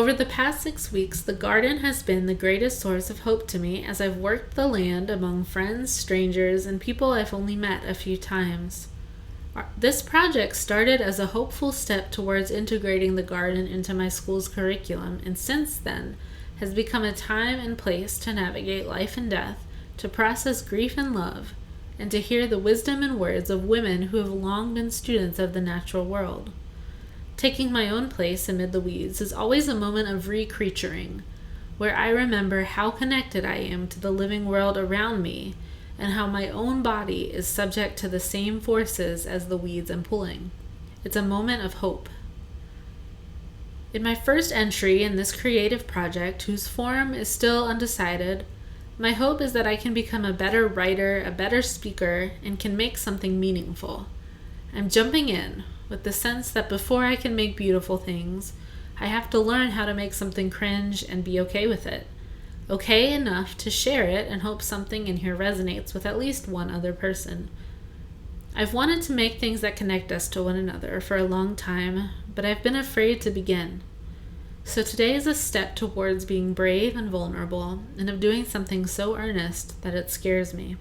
Over the past 6 weeks, the garden has been the greatest source of hope to me as I've worked the land among friends, strangers, and people I've only met a few times. This project started as a hopeful step towards integrating the garden into my school's curriculum, and since then has become a time and place to navigate life and death, to process grief and love, and to hear the wisdom and words of women who have long been students of the natural world. Taking my own place amid the weeds is always a moment of recreaturing, where I remember how connected I am to the living world around me and how my own body is subject to the same forces as the weeds I'm pulling. It's a moment of hope. In my first entry in this creative project, whose form is still undecided, my hope is that I can become a better writer, a better speaker, and can make something meaningful. I'm jumping in with the sense that before I can make beautiful things, I have to learn how to make something cringe and be okay with it. Okay enough to share it and hope something in here resonates with at least one other person. I've wanted to make things that connect us to one another for a long time, but I've been afraid to begin. So today is a step towards being brave and vulnerable, and of doing something so earnest that it scares me.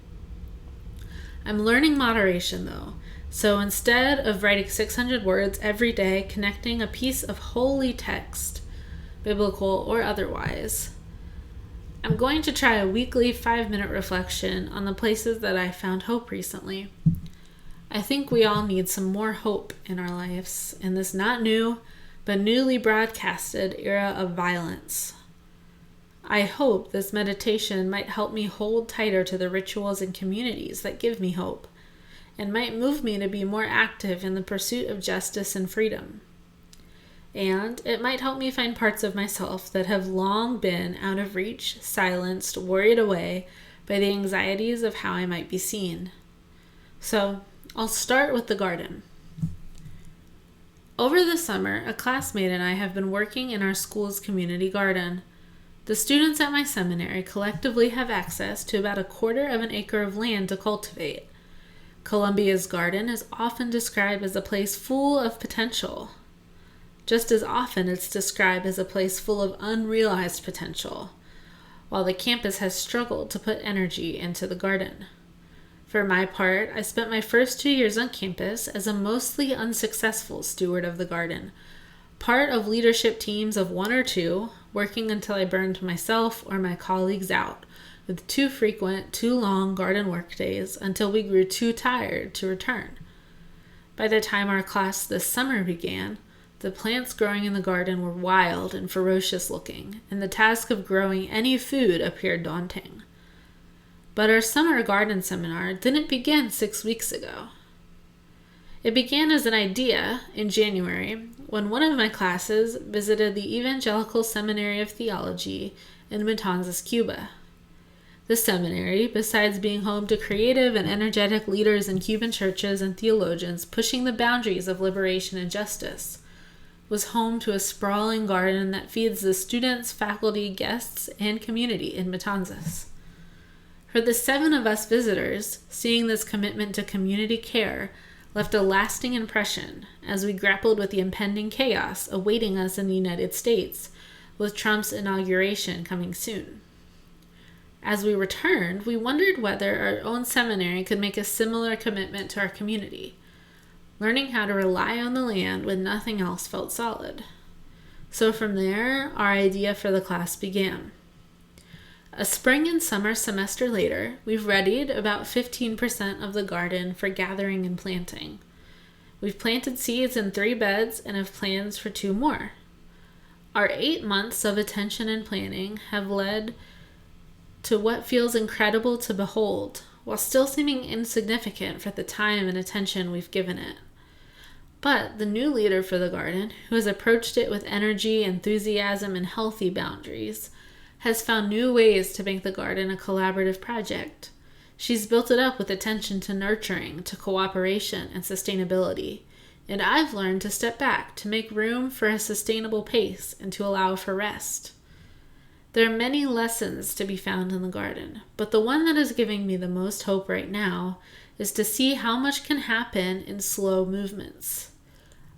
I'm learning moderation though. So instead of writing 600 words every day, connecting a piece of holy text, biblical or otherwise, I'm going to try a weekly 5-minute reflection on the places that I found hope recently. I think we all need some more hope in our lives in this not new, but newly broadcasted era of violence. I hope this meditation might help me hold tighter to the rituals and communities that give me hope, and might move me to be more active in the pursuit of justice and freedom. And it might help me find parts of myself that have long been out of reach, silenced, worried away by the anxieties of how I might be seen. So, I'll start with the garden. Over the summer, a classmate and I have been working in our school's community garden. The students at my seminary collectively have access to about 1/4 of an acre of land to cultivate. Columbia's garden is often described as a place full of potential. Just as often it's described as a place full of unrealized potential, while the campus has struggled to put energy into the garden. For my part, I spent my first 2 years on campus as a mostly unsuccessful steward of the garden, part of leadership teams of 1 or 2, working until I burned myself or my colleagues out, with too frequent, too long garden work days until we grew too tired to return. By the time our class this summer began, the plants growing in the garden were wild and ferocious looking, and the task of growing any food appeared daunting. But our summer garden seminar didn't begin 6 weeks ago. It began as an idea in January when one of my classes visited the Evangelical Seminary of Theology in Matanzas, Cuba. The seminary, besides being home to creative and energetic leaders in Cuban churches and theologians pushing the boundaries of liberation and justice, was home to a sprawling garden that feeds the students, faculty, guests, and community in Matanzas. For the 7 of us visitors, seeing this commitment to community care left a lasting impression as we grappled with the impending chaos awaiting us in the United States, with Trump's inauguration coming soon. As we returned, we wondered whether our own seminary could make a similar commitment to our community, learning how to rely on the land when nothing else felt solid. So from there, our idea for the class began. A spring and summer semester later, we've readied about 15% of the garden for gathering and planting. We've planted seeds in 3 beds and have plans for 2 more. Our 8 months of attention and planning have led to what feels incredible to behold, while still seeming insignificant for the time and attention we've given it. But the new leader for the garden, who has approached it with energy, enthusiasm, and healthy boundaries, has found new ways to make the garden a collaborative project. She's built it up with attention to nurturing, to cooperation, and sustainability. And I've learned to step back, to make room for a sustainable pace, and to allow for rest. There are many lessons to be found in the garden, but the one that is giving me the most hope right now is to see how much can happen in slow movements.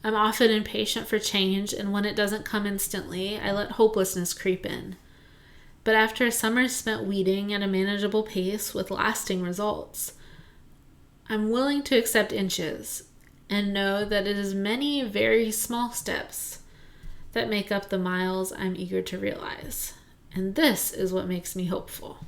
I'm often impatient for change, and when it doesn't come instantly, I let hopelessness creep in. But after a summer spent weeding at a manageable pace with lasting results, I'm willing to accept inches and know that it is many very small steps that make up the miles I'm eager to realize. And this is what makes me hopeful.